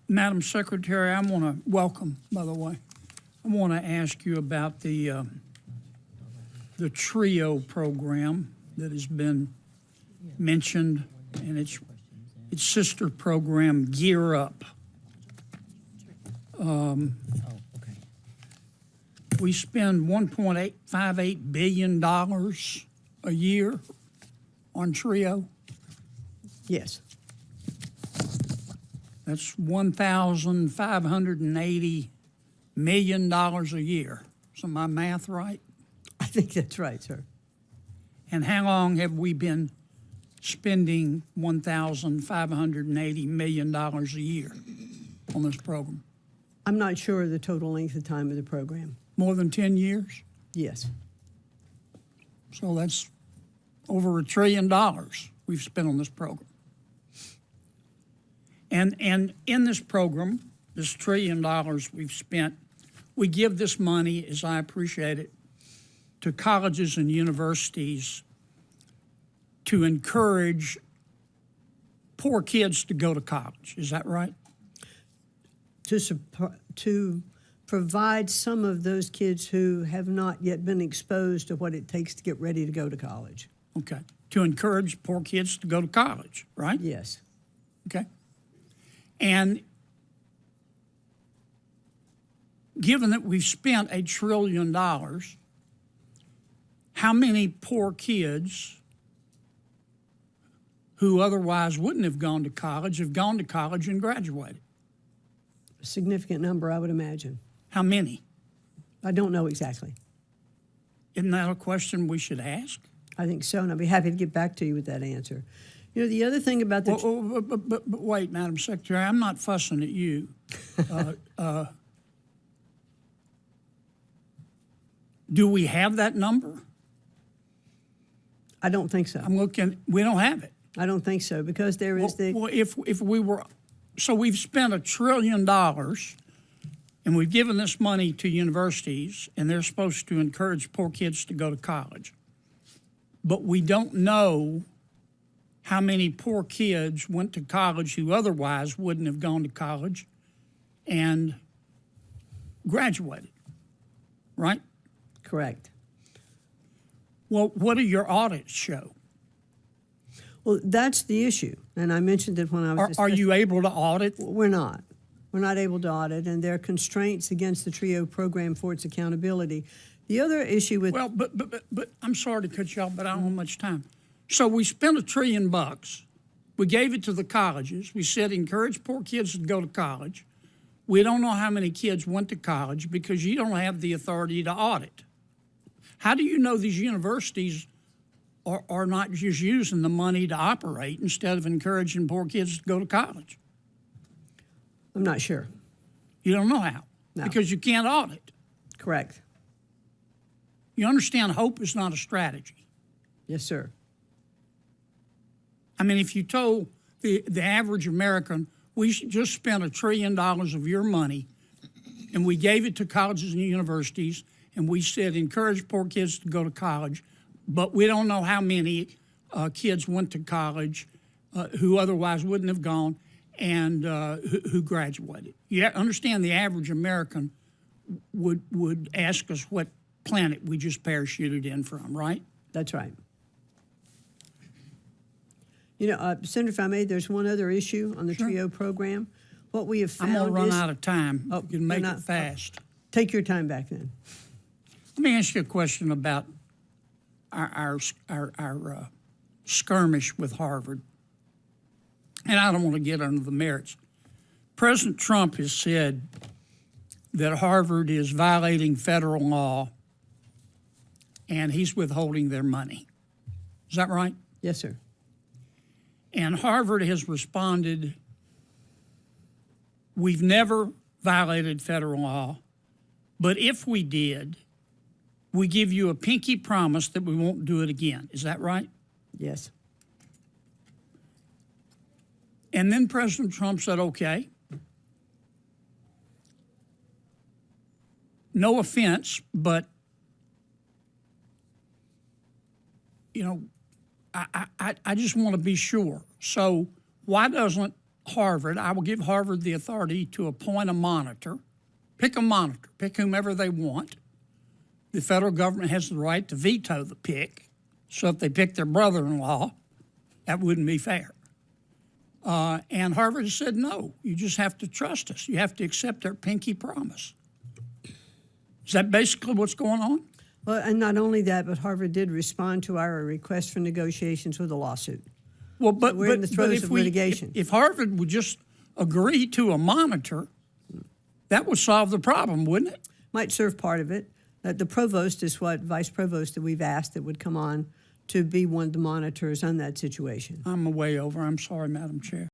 Madam Secretary, I want to welcome, by the way, I want to ask you about the TRIO program that has been mentioned, and its sister program, Gear Up. We spend $1.58 billion a year on TRIO. Yes. That's $1,580 million a year. Is my math right? I think that's right, sir. And how long have we been spending $1,580 million a year on this program? I'm not sure of the total length of time of the program. More than 10 years? Yes. So that's over $1 trillion we've spent on this program. And in this program, this $1 trillion we've spent, we give this money, as I appreciate it, to colleges and universities to encourage poor kids to go to college. Is that right? To provide some of those kids who have not yet been exposed to what it takes to get ready to go to college. Okay. To encourage poor kids to go to college, right? Yes. Okay. And given that we've spent $1 trillion, how many poor kids who otherwise wouldn't have gone to college have gone to college and graduated? A significant number, I would imagine. How many? I don't know exactly. Isn't that a question we should ask? I think so, and I'd be happy to get back to you with that answer. You know, the other thing about the... But wait, Madam Secretary, I'm not fussing at you. Do we have that number? I don't think so. I'm looking, we don't have it. I don't think so, because there is Well, if we were... So we've spent $1 trillion, and we've given this money to universities, and they're supposed to encourage poor kids to go to college. But we don't know how many poor kids went to college who otherwise wouldn't have gone to college and graduated, right? correct. Well, what do your audits show? Well, that's the issue, and I mentioned it when I was Are you able to audit? We're not. We're not able to audit, and there are constraints against the TRIO program for its accountability. The other issue with... Well, but I'm sorry to cut you off, but I don't have much time. So we spent $1 trillion. We gave it to the colleges. We said encourage poor kids to go to college. We don't know how many kids went to college because you don't have the authority to audit. How do you know these universities are not just using the money to operate instead of encouraging poor kids to go to college? I'm not sure. You don't know how? No. Because you can't audit. Correct. You understand hope is not a strategy. Yes, sir. I mean, if you told the average American, we just spent $1 trillion of your money, and we gave it to colleges and universities, and we said encourage poor kids to go to college, but we don't know how many kids went to college who otherwise wouldn't have gone and who graduated. You understand the average American would ask us what planet we just parachuted in from, right? That's right. You know, Senator, if I may, there's one other issue on the Sure. TRIO program. What we have found I'm going to run is, out of time. Oh, You can make you're it not- fast. Take your time back then. Let me ask you a question about our skirmish with Harvard. And I don't want to get under the merits. President Trump has said that Harvard is violating federal law and he's withholding their money. Is that right? Yes, sir. And Harvard has responded, we've never violated federal law, but if we did, we give you a pinky promise that we won't do it again. Is that right? Yes. And then President Trump said, okay, no offense, but, you know, I just want to be sure. So why doesn't Harvard, I will give Harvard the authority to appoint a monitor. Pick a monitor, pick whomever they want. The federal government has the right to veto the pick. So if they pick their brother-in-law, that wouldn't be fair. And Harvard said, no, you just have to trust us. You have to accept our pinky promise. Is that basically what's going on? Well, and not only that, but Harvard did respond to our request for negotiations with a lawsuit. Well, but So we're in the throes of litigation. If Harvard would just agree to a monitor, that would solve the problem, wouldn't it? Might serve part of it. The provost is what vice provost that we've asked that would come on to be one of the monitors on that situation. I'm way over. I'm sorry, Madam Chair.